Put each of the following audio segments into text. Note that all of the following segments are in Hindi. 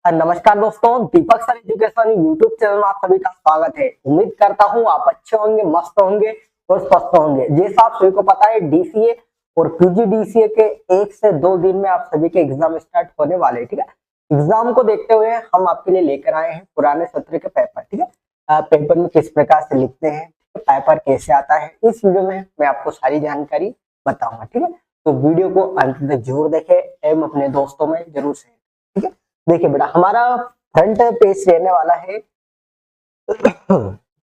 नमस्कार दोस्तों, दीपक सर एजुकेशन यूट्यूब चैनल में आप सभी का स्वागत है। उम्मीद करता हूँ आप अच्छे होंगे, मस्त होंगे और स्वस्थ होंगे। जैसा आप सभी को पता है, डीसीए और पीजीडीसीए के 1 से 2 दिन में आप सभी के एग्जाम स्टार्ट होने वाले हैं। ठीक है, एग्जाम को देखते हुए हम आपके लिए लेकर आए हैं पुराने सत्र के पेपर। ठीक है, पेपर में किस प्रकार से लिखते हैं, पेपर कैसे आता है, इस वीडियो में मैं आपको सारी जानकारी बताऊंगा। ठीक है, तो वीडियो को अंत तक जरूर देखें एवं अपने दोस्तों में जरूर शेयर। ठीक है, देखिए बेटा, हमारा फ्रंट पेज रहने वाला है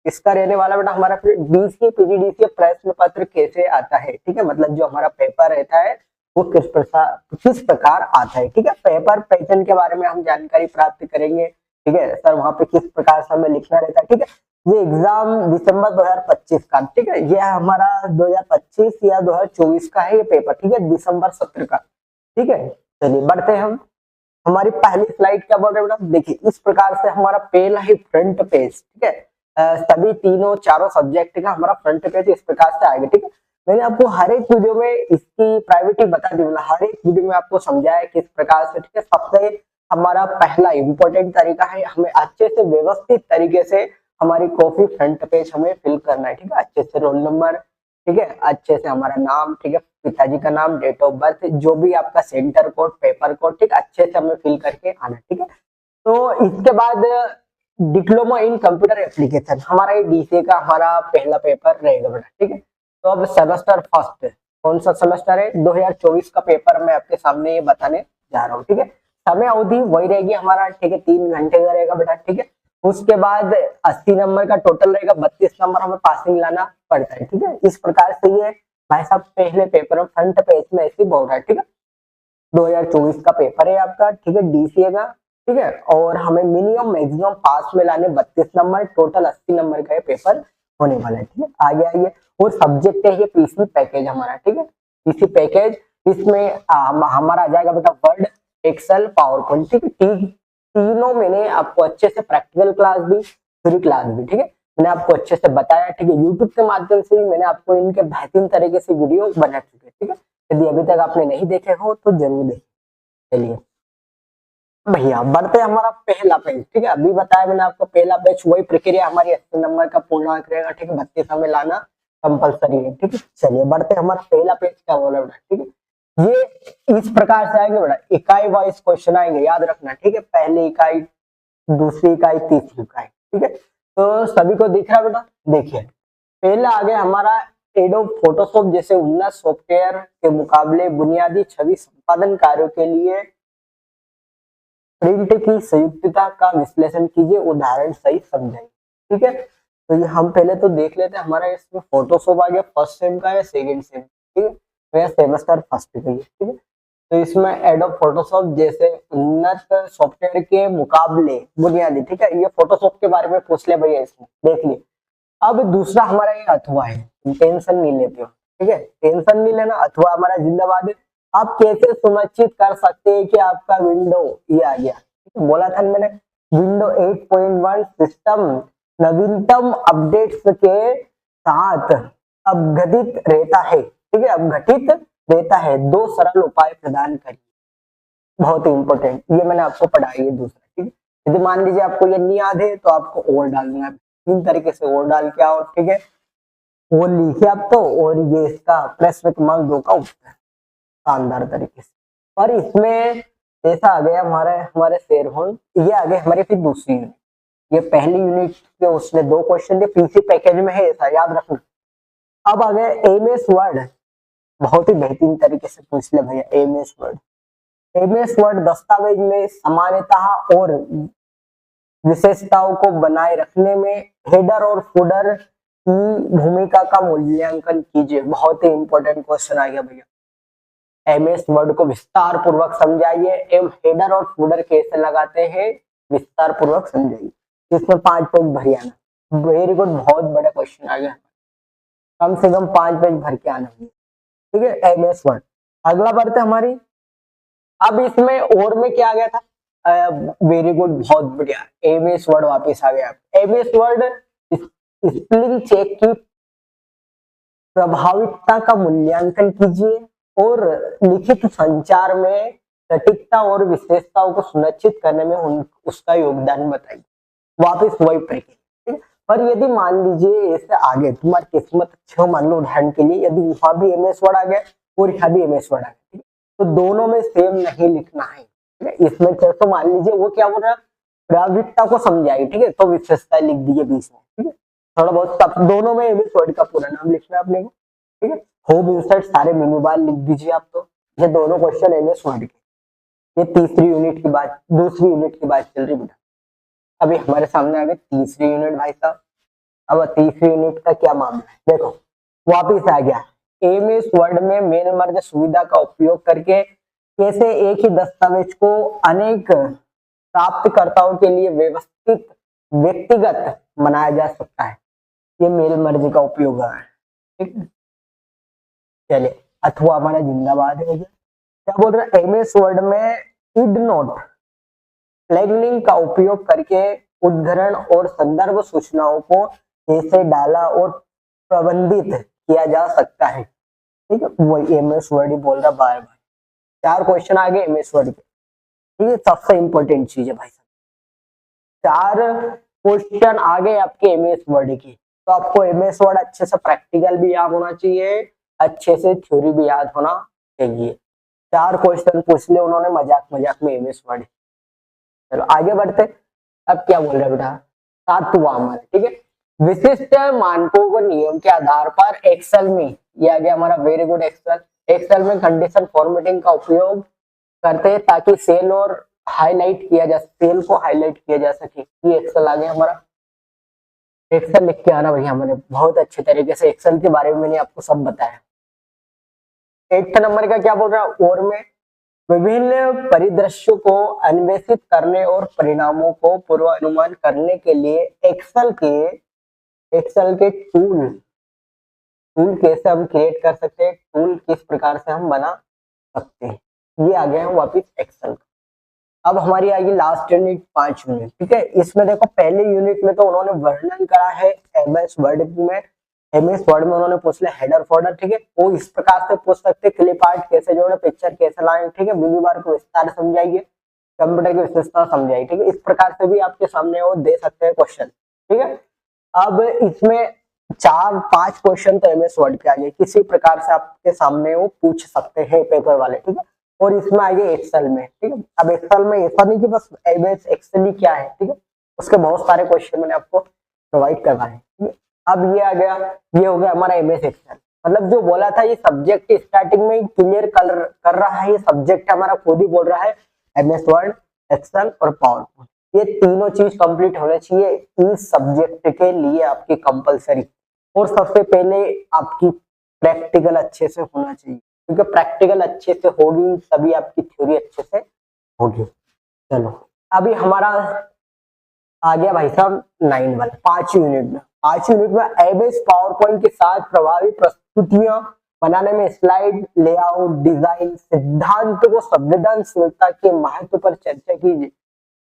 इसका रहने वाला बेटा हमारा डीसीए पीजीडीसीए प्रश्न पत्र कैसे आता है। ठीक है, मतलब जो हमारा पेपर रहता है वो किस प्रकार आता है। ठीक है, पेपर पैटर्न के बारे में हम जानकारी प्राप्त करेंगे। ठीक है सर, वहां पे किस प्रकार से हमें लिखना रहता है। ठीक है, ये एग्जाम दिसंबर 2025 का, ठीक है, ये हमारा 2025 या 2024 का है ये पेपर। ठीक है, दिसंबर सत्र का। ठीक है, चलिए बढ़ते हैं हम। हमारी पहली स्लाइड क्या बोल रहे हैं बेटा, देखिए इस प्रकार से हमारा पहला ही फ्रंट पेज। ठीक है, सभी तीनों चारों सब्जेक्ट का हमारा फ्रंट पेज इस प्रकार से आएगा। ठीक है, मैंने आपको हर एक वीडियो में इसकी प्रायोरिटी बता दी, मतलब हर एक वीडियो में आपको समझाया किस प्रकार से। ठीक है, सबसे हमारा पहला इंपॉर्टेंट तरीका है, हमें अच्छे से व्यवस्थित तरीके से हमारी कॉपी फ्रंट पेज हमें फिल करना है। ठीक है, अच्छे से रोल नंबर, ठीक है, अच्छे से हमारा नाम, ठीक है, पिताजी का नाम, डेट ऑफ बर्थ, जो भी आपका सेंटर कोड, पेपर कोड, ठीक, अच्छे से हमें फिल करके आना। ठीक है, तो इसके बाद डिप्लोमा इन कंप्यूटर एप्लीकेशन हमारा ये डीसीए का हमारा पहला पेपर रहेगा बेटा। ठीक है, तो अब सेमेस्टर फर्स्ट कौन सा सेमेस्टर है, 2024 का पेपर मैं आपके सामने ये बताने जा रहा हूँ। ठीक है, समय अवधि वही रहेगी हमारा, ठीक है, 3 घंटे का रहेगा बेटा। ठीक है, उसके बाद 80 नंबर का टोटल रहेगा, 32 नंबर हमें पासिंग लाना पड़ता है। ठीक है, इस प्रकार से ये भाई साहब पहले पेपर में फ्रंट पेज में ऐसे बोल रहा है। ठीक है, 2024 का पेपर है आपका। ठीक है, डीसीए का। ठीक है, और हमें मिनिमम मैक्सिमम पास में लाने 32 नंबर, टोटल 80 नंबर का ये पेपर होने वाला है। ठीक है, आगे आइए, और सब्जेक्ट है ये पीसी पैकेज हमारा। ठीक है, पीसी पैकेज, इसमें हमारा आ जाएगा बेटा वर्ड, एक्सेल, पावर पॉइंट। ठीक है, तीनों मैंने आपको अच्छे से प्रैक्टिकल क्लास भी, फ्री क्लास भी, ठीक है, मैंने आपको अच्छे से बताया। ठीक है, यूट्यूब के माध्यम से भी मैंने आपको इनके बेहतरीन तरीके से वीडियो बना चुके। ठीक है, यदि अभी तक आपने नहीं देखे हो तो जरूर देखें। चलिए भैया बढ़ते हैं हमारा पहला पेज। ठीक है, अभी बताया मैंने आपको पहला पेज, वही प्रक्रिया हमारी 80 नंबर का पूर्णांक रहेगा। ठीक है, 32 हमें लाना कंपलसरी है। ठीक है, चलिए बढ़ते हैं, हमारा पहला पेज क्या बोला बेटा। ठीक है, ये इस प्रकार से आएंगे बेटा, इकाई वाइज क्वेश्चन आएंगे, याद रखना। ठीक है, पहली इकाई, दूसरी इकाई, तीसरी इकाई। ठीक है, तो सभी को दिख रहा है बेटा। देखिए पहला आ गया हमारा एडोब फोटोशॉप जैसे उन्नत सॉफ्टवेयर के मुकाबले बुनियादी छवि संपादन कार्यों के लिए प्रिंट की संयुक्तता का विश्लेषण कीजिए, उदाहरण सही समझाइए। ठीक है, तो ये हम पहले तो देख लेते हैं हमारा इसमें फोटोशॉप आ गया फर्स्ट सेम का या सेकंड सेम। ठीक है, तो यह सेमेस्टर फर्स्ट का है। ठीक है, तो इसमें एडोब फोटोशॉप जैसे उन्नत सॉफ्टवेयर के मुकाबले बुनियादी, ठीक है, ये फोटोशॉप के बारे में पूछ ले भैया, इसमें देख लिए। अब दूसरा हमारा ये अथवा है, टेंशन नहीं लेते हो। ठीक है, टेंशन नहीं लेना, अथवा हमारा जिंदाबाद है। आप कैसे सुनिश्चित कर सकते हैं कि आपका विंडो ये आ गया, बोला था मैंने, विंडो 8.1 सिस्टम नवीनतम अपडेट्स के साथ अपघटित रहता है। ठीक है, अपघटित रहता है, 2 सरल उपाय प्रदान करिए। बहुत ही इंपॉर्टेंट, ये मैंने आपको पढ़ाई है दूसरा। ठीक है, यदि मान लीजिए आपको ये नहीं याद है तो आपको और डालना है, 3 तरीके से और डाल के आओ। ठीक है, वो लिखे आप तो, और ये इसका प्रश्न क्रमांक 2 का उत्तर शानदार तरीके से। और इसमें ऐसा आ गया हमारे शेयर होल्ड, ये आ गए हमारे फिर दूसरी यूनिट। ये पहली यूनिट के उसने 2 क्वेश्चन दिए, पीसी पैकेज में है ऐसा, याद रखना। अब आ गए एमएस वर्ड, बहुत ही बेहतरीन तरीके से पूछ ले भैया। एमएस वर्ड दस्तावेज में समानता और विशेषताओं को बनाए रखने में हेडर और फुटर की भूमिका का मूल्यांकन कीजिए। बहुत ही इंपॉर्टेंट क्वेश्चन आ गया भैया। एमएस वर्ड को विस्तार पूर्वक समझाइए एवं हेडर और फुटर कैसे लगाते हैं विस्तार पूर्वक समझाइए। इसमें 5 पेज भर आना। वेरी गुड, बहुत बड़ा क्वेश्चन आ गया, कम से कम 5 पेज भर के आना। ठीक है, एमएस वर्ड। अगला बढ़ते हमारी, अब इसमें और में क्या आ गया था, वेरी गुड, बहुत बढ़िया, एमएस वर्ड वापस आ गया। एमएस वर्ड स्पेलिंग चेक की प्रभाविता का मूल्यांकन कीजिए और लिखित संचार में सटीकता और विशेषताओं को सुनिश्चित करने में उसका योगदान बताइए। वापिस वही प्रक्रिया, ठीक है। पर यदि मान लीजिए ऐसे आगे तुम्हारी किस्मत अच्छी हो, मान लो उदाहरण के लिए यदि वहां भी एमएस वर्ड आ गया और यहाँ भी एमएस वर्ड आ गया, ठीक है, तो दोनों में सेम नहीं लिखना है, ठीक है। इसमें तो मान लीजिए वो क्या बोल रहा है, प्राविकता को समझाई, ठीक है, तो विशेषता लिख दी बीच में, ठीक है। थोड़ा बहुत सब दोनों में एमएस वर्ड का पूरा नाम लिखना है अपने को, ठीक है। होम इंसर्ट सारे मेनू बार लिख दीजिए आप, तो ये दोनों क्वेश्चन एमएस वर्ड के। ये तीसरी यूनिट की बात, दूसरी यूनिट की बात चल रही बेटा। अभी हमारे सामने आ गए तीसरी यूनिट भाई साहब। अब तीसरी यूनिट का क्या मामला है, देखो वापिस आ गया। एमएस वर्ड में मेल मर्ज सुविधा का उपयोग करके कैसे एक ही दस्तावेज को अनेक प्राप्तकर्ताओं के लिए व्यवस्थित व्यक्तिगत बनाया जा सकता है, ये मेल मर्ज का उपयोग है, ठीक है। चलिए अथवा हमारा जिंदाबाद हो गया। क्या बोल रहा है, एमएस वर्ड में इड नोट फ्लैगलिंग का उपयोग करके उद्धरण और संदर्भ सूचनाओं को कैसे डाला और प्रबंधित किया जा सकता है, ठीक है। वही एमएस वर्ड ही बोल रहा बार बार। 4 क्वेश्चन आ गए एमएस वर्ड के, ठीक है, सबसे इंपॉर्टेंट चीज है भाई साहब। 4 क्वेश्चन आ गए आपके एमएस वर्ड की, तो आपको एमएस वर्ड अच्छे से प्रैक्टिकल भी याद होना चाहिए, अच्छे से थ्योरी भी याद होना चाहिए। 4 क्वेश्चन पूछ ले उन्होंने मजाक मजाक में एमएस वर्ड। चलो आगे बढ़ते। अब क्या बोल रहे बेटा, 7वां हमारा, ठीक है, विशिष्ट मानकों को नियम के आधार पर एक्सेल में, ये आ गया हमारा वेरी गुड एक्सेल। एक्सेल में कंडीशन फॉर्मेटिंग का उपयोग करते हैं ताकि सेल और हाईलाइट किया जा, सेल को हाईलाइट किया जा सके। ये एक्सेल आ गया हमारा। एक्सेल लिख के आना भैया, मैंने बहुत अच्छे तरीके से एक्सेल के बारे में मैंने आपको सब बताया। 8 नंबर का क्या बोल रहा है, और में विभिन्न परिदृश्यों को अन्वेषित करने और परिणामों को पूर्वानुमान करने के लिए एक्सेल के टूल कैसे हम क्रिएट कर सकते हैं, टूल किस प्रकार से हम बना सकते हैं, ये आ गए हैं वापिस एक्सेल। अब हमारी आएगी लास्ट यूनिट 5 यूनिट, ठीक है। इसमें देखो पहले यूनिट में तो उन्होंने वर्णन करा है एमएस वर्ड में, उन्होंने पूछ लिया हेडर फोल्डर, ठीक है। वो इस प्रकार से पूछ सकते हैं क्लिप आर्ट कैसे जोड़े, पिक्चर कैसे लाएं, ठीक है, मेनू बार को विस्तार समझाइए, कंप्यूटर की विशेषता समझाइए, ठीक है। इस प्रकार से भी आपके सामने वो दे सकते हैं क्वेश्चन, ठीक है। अब इसमें 4-5 क्वेश्चन तो एमएस वर्ड के आगे किसी प्रकार से आपके सामने वो पूछ सकते हैं पेपर वाले, ठीक है। और इसमें आगे एक्सेल में, ठीक है। अब एक्सेल में ऐसा नहीं कि बस एमएस एक्सेल ही क्या है, ठीक है, उसके बहुत सारे क्वेश्चन मैंने आपको प्रोवाइड करवाए हैं, ठीक है। अब ये आ गया, ये हो गया हमारा एमएस एक्सेल। मतलब जो बोला था ये सब्जेक्ट स्टार्टिंग में क्लियर कर रहा है, ये सब्जेक्ट हमारा खुद ही बोल रहा है एमएस वर्ड, एक्सेल और पावर पॉइंट, ये तीनों चीज कंप्लीट होना चाहिए इस सब्जेक्ट के लिए आपकी कंपलसरी। और सबसे पहले आपकी प्रैक्टिकल अच्छे से होना चाहिए, क्योंकि प्रैक्टिकल अच्छे से होगी तभी आपकी थ्योरी अच्छे से होगी। चलो अभी हमारा आ गया भाई साहब 9 वाला 5 यूनिट में। 5 यूनिट में एमएस पावर पॉइंट के साथ प्रभावी प्रस्तुतियां बनाने में स्लाइड लेआउट डिजाइन सिद्धांत को संवेदनशीलता के महत्व पर चर्चा कीजिए।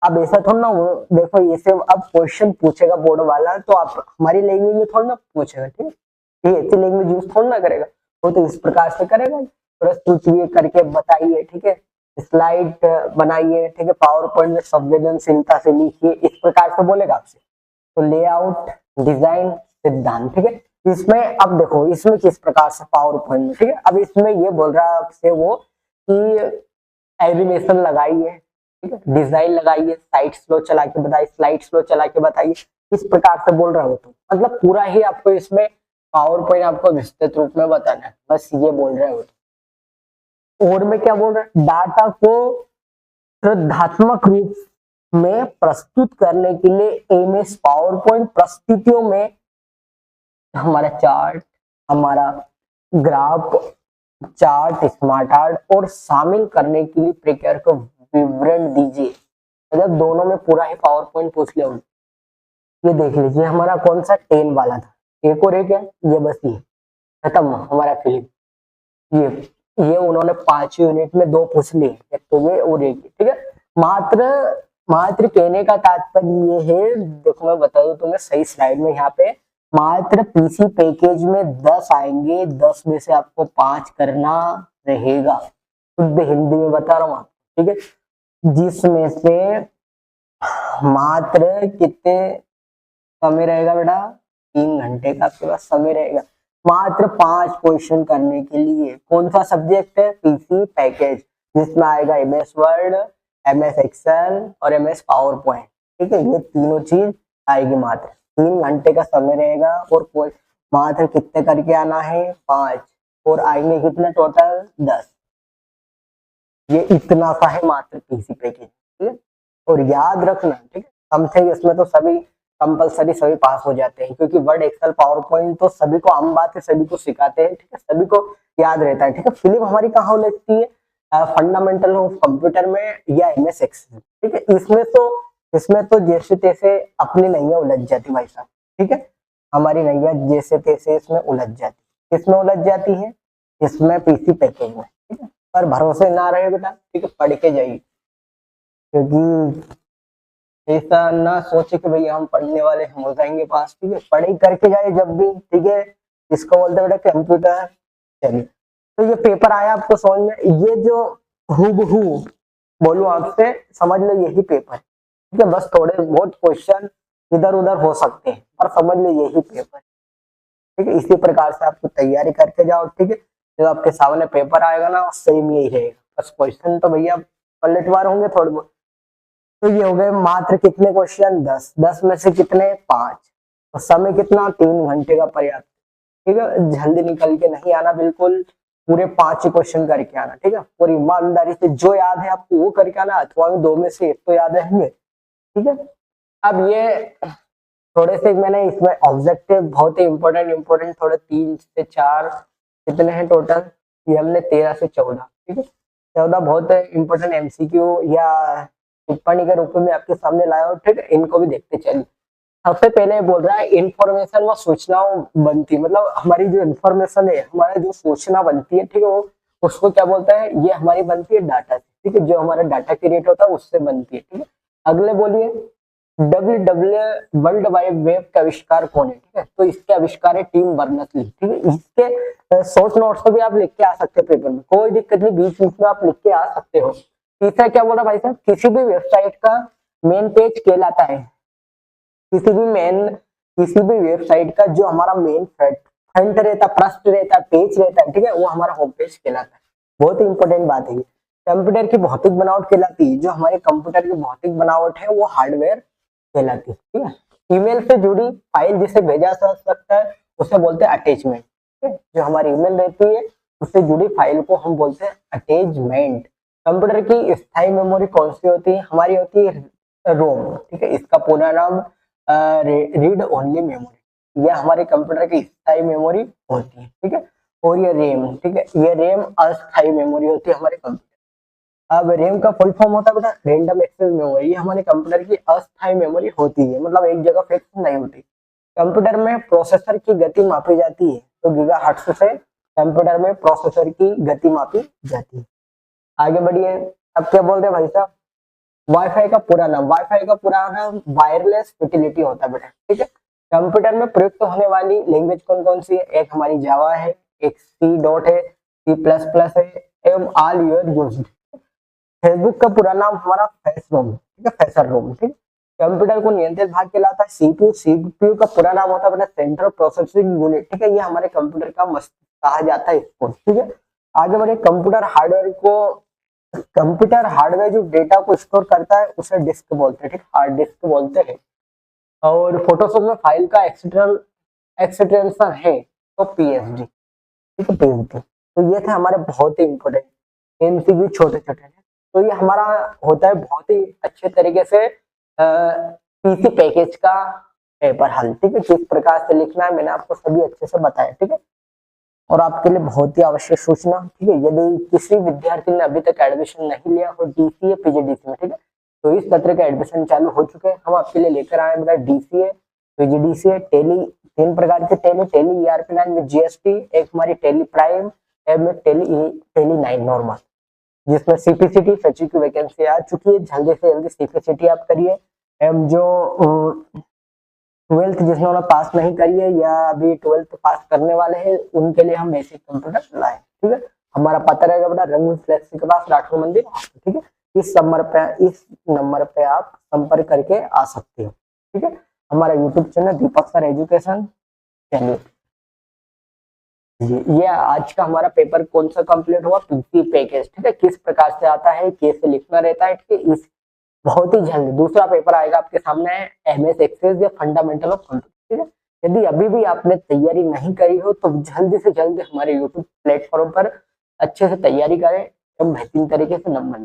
अब ऐसा थोड़ा ना हो, देखो ये से अब क्वेश्चन पूछेगा बोर्ड वाला तो आप हमारी लैंग्वेज में थोड़ा ना पूछेगा, ठीक है, ये ऐसी लैंग्वेज यूज थोड़ा ना करेगा, वो तो इस प्रकार से करेगा, प्रस्तुति करके बताइए, ठीक है, स्लाइड बनाइए, ठीक है, पावर पॉइंट में संवेदनशीलता से लिखिए, इस प्रकार से बोलेगा आपसे। तो लेआउट डिजाइन सिद्धांत, ठीक है। इसमें अब देखो इसमें किस प्रकार से पावर पॉइंट में, ठीक है, अब इसमें ये बोल रहा है आपसे वो कि एनिमेशन लगाइए, ठीक है, डिजाइन लगाइए, साइड स्लो चला के बताइए, स्लाइड स्लो चला के बताइए, इस प्रकार से बोल रहा हो तो मतलब पूरा ही आपको इसमें पावर पॉइंट आपको विस्तृत रूप में बताना है, बस ये बोल रहे हो। और में क्या बोल रहा है, डाटा को श्रद्धात्मक रूप में प्रस्तुत करने के लिए एमएस पावर पॉइंट प्रस्तुतियों में हमारा चार्ट, हमारा ग्राफ, चार्ट, स्मार्ट आर्ट और शामिल करने के लिए प्रक्रिया को विवरण दीजिए। मतलब दोनों में पूरा ही पावर पॉइंट पूछ लिया। ये देख लीजिए हमारा कौन सा 10 वाला था, एक और एक है ये, बस ये खत्म हमारा फिल्म। ये उन्होंने 5 यूनिट में 2 पूछ लिए, एक तो ये और एक, ठीक है। मात्र कहने का तात्पर्य ये है, देखो मैं बता दूं तुम्हें सही स्लाइड में, यहाँ पे मात्र पीसी पैकेज में 10 आएंगे, 10 में से आपको 5 करना रहेगा। शुद्ध हिंदी में बता रहा हूँ, ठीक है, जिसमें से मात्र कितने समय रहेगा बेटा, 3 घंटे का आपके पास समय रहेगा मात्र 5 क्वेश्चन करने के लिए। कौन सा सब्जेक्ट है, पीसी पैकेज, जिसमें आएगा एमएस वर्ड, एमएस एक्सेल और एमएस पावर पॉइंट। ठीक है, ये तीनों चीज आएगी। मात्र 3 घंटे का समय रहेगा और मात्र कितने करके आना है, 5, और आएंगे कितने टोटल, 10। ये इतना सा है मात्र पीसी पैकेज। ठीक है, और याद रखना, ठीक है, समथिंग इसमें तो सभी कंपलसरी सभी पास हो जाते हैं, क्योंकि वर्ड एक्सेल पावर पॉइंट तो सभी को आम बात है, सभी को सिखाते हैं। ठीक है, सभी को याद रहता है। ठीक है, फिल्म हमारी कहाँ लगती है, फंडामेंटल ऑफ कंप्यूटर में या एमएस एक्सेल। ठीक है, इसमें तो जैसे तैसे अपनी नैया उलझ जाती भाई साहब। ठीक है, हमारी नैया जैसे तैसे इसमें उलझ जाती। किसमें उलझ जाती है, इसमें पीसी पैकेज में। ठीक है, पर भरोसे ना रहे बेटा, ठीक है, पढ़ के जाइए, क्योंकि ऐसा ना सोचे कि भैया हम पढ़ने वाले हम हो जाएंगे पास। ठीक है, पढ़ाई करके जाए जब भी। ठीक है, इसको बोलते हैं बेटा कंप्यूटर। चलिए, तो ये पेपर आया आपको समझ में, ये जो हूबहू बोलूं आपसे, समझ लो यही पेपर। ठीक है, बस थोड़े बहुत क्वेश्चन इधर उधर हो सकते हैं, पर समझ लो यही पेपर। ठीक है, इसी प्रकार से आपको तैयारी करके जाओ। ठीक है, जब आपके सामने पेपर आएगा ना, सेम यही रहेगा, बस क्वेश्चन तो भैया पलटवार होंगे थोड़े बहुत। तो ये हो गए मात्र कितने क्वेश्चन, 10। 10 में से कितने, 5। तो समय कितना, 3 घंटे का पर्याप्त। ठीक है, जल्दी निकल के नहीं आना, बिल्कुल पूरे 5 ही क्वेश्चन करके आना। ठीक है, पूरी ईमानदारी से जो याद है आपको वो करके आना, अथवा 2 में से 1 तो याद रहेंगे। ठीक है, अब ये थोड़े से मैंने इसमें ऑब्जेक्टिव बहुत ही इंपॉर्टेंट थोड़े 3 से 4 कितने हैं टोटल, ये हमने 13 से 14। ठीक है, 14 बहुत इंपॉर्टेंट एमसीक्यू या टिप्पणी के रूप में आपके सामने लाया हो। ठीक है, इनको भी देखते चलिए। सबसे पहले बोल रहा है इंफॉर्मेशन व सूचनाओं बनती, मतलब हमारी जो इंफॉर्मेशन है, हमारा जो सूचना बनती है, ठीक है, वो उसको क्या बोलता है, ये हमारी बनती है डाटा से। ठीक है, जो हमारा डाटा क्रिएट होता है उससे बनती है। ठीक है, अगले बोलिए वर्ल्ड वाइड वेब का आविष्कार कौन है। ठीक है, तो इसके आविष्कार है टिम बर्नर्स-ली। ठीक है, इसके शॉर्ट नोट्स को भी आप लिख के आ सकते हो पेपर में, कोई दिक्कत नहीं, बीच बीच में आप लिख के आ सकते हो। तीसरा क्या बोला भाई साहब, किसी भी वेबसाइट का मेन पेज कहलाता है, किसी भी वेबसाइट का जो हमारा मेन फ्रंट रहता, पृष्ठ रहता, पेज रहता है, ठीक है, वो हमारा होम पेज कहलाता है। बहुत ही इंपॉर्टेंट बात है। कंप्यूटर की भौतिक बनावट कहलाती है, जो हमारे कंप्यूटर की भौतिक बनावट है वो हार्डवेयर कहलाती है। ठीक है, ईमेल से जुड़ी फाइल जिसे भेजा जा सकता है उसे बोलते हैं अटैचमेंट। ठीक है, जो हमारी ईमेल रहती है उससे जुड़ी फाइल को हम बोलते हैं अटैचमेंट। कंप्यूटर की स्थायी मेमोरी कौन सी होती है, हमारी होती है रोम। ठीक है, इसका पूरा नाम रीड ओनली मेमोरी, यह हमारे कंप्यूटर की स्थायी मेमोरी होती है। ठीक है, और ये रैम, ठीक है, ये रैम अस्थायी मेमोरी होती है हमारे कंप्यूटर। अब रैम का फुल फॉर्म होता है बेटा रैंडम एक्सेस मेमोरी, ये हमारे कंप्यूटर की अस्थायी मेमोरी होती है, मतलब एक जगह फिक्स नहीं होती। कंप्यूटर में प्रोसेसर की गति मापी जाती है, तो गीगाहर्ट्ज से कंप्यूटर में प्रोसेसर की गति मापी जाती है। आगे बढ़िए, अब क्या बोल रहे हैं भाई साहब, वाईफाई का पूरा नाम, वाईफाई का पूरा नाम वायरलेस यूटिलिटी होता है बेटा। ठीक है, कंप्यूटर में प्रयुक्त होने वाली लैंग्वेज कौन कौन सी है, एक हमारी जावा है, एक सी डॉट है, सी प्लस प्लस है, एवं ऑल यूर यूज्ड। फेसबुक का पूरा नाम हमारा फेसरोम, ठीक है, फेसरोम। ठीक, कंप्यूटर को नियंत्रित भाग कहलाता है सीपीयू, सीपीयू का पूरा नाम होता है अपना सेंट्रल प्रोसेसिंग यूनिट। ठीक है, ये हमारे कंप्यूटर का मस्तिष्क कहा जाता है इसको। ठीक है, आगे बढ़े, कंप्यूटर हार्डवेयर जो डेटा को स्टोर करता है उसे डिस्क बोलते हैं। ठीक, हार्ड डिस्क बोलते हैं। और फोटोशॉप में फाइल का एक्सटेंशन है तो पीएसडी। ठीक है, पीएसडी। तो ये थे हमारे बहुत ही इंपॉर्टेंट एमसीक्यू छोटे छोटे। तो ये हमारा होता है बहुत ही अच्छे तरीके से पीसी पैकेज का पेपर हल। ठीक है, किस प्रकार से लिखना है मैंने आपको सभी अच्छे से बताया। ठीक है, और आपके लिए बहुत ही आवश्यक सूचना, ठीक है, यदि किसी विद्यार्थी ने अभी तक एडमिशन नहीं लिया हो डीसीए पीजीडीसी में, ठीक है, तो इस सत्र का एडमिशन चालू हो चुके हैं। हम आपके लिए लेकर आए बेटा डीसीए, पीजीडीसीए, टेली, 3 प्रकार के टेली ईआरपी 9 में जीएसटी, एक हमारी टेली प्राइम, एक टेली 9 नॉर्मल, जिसमें सीपीसीटी सचिव की वैकेंसी आ चुकी है। जल्दी से जल्दी सीपीसीटी आप करिए। एम जो 12th जिन्होंने पास नहीं करी है या अभी 12th पास करने वाले हैं उनके लिए हम बेसिक कंप्यूटर लाए। ठीक है, हमारा पता रहेगा बेटा रंगून फ्लेक्सी के पास राठौर मंदिर। ठीक है, इस नंबर पे आप संपर्क करके आ सकते हो। ठीक है, हमारा यूट्यूब चैनल दीपक सर एजुकेशन। चलिए जी, ये आज का हमारा पेपर कौन सा कंप्लीट हुआ, पीसी पैकेज। ठीक है, किस प्रकार से आता है, कैसे लिखना रहता है। ठीक है, इस बहुत ही जल्द दूसरा पेपर आएगा आपके सामने, एमएस एक्सेल या फंडामेंटल ऑफ कंप्यूटर। ठीक है, यदि अभी भी आपने तैयारी नहीं करी हो तो जल्दी से जल्दी हमारे यूट्यूब प्लेटफॉर्म पर अच्छे से तैयारी करें एवं बेहतरीन तरीके से नंबर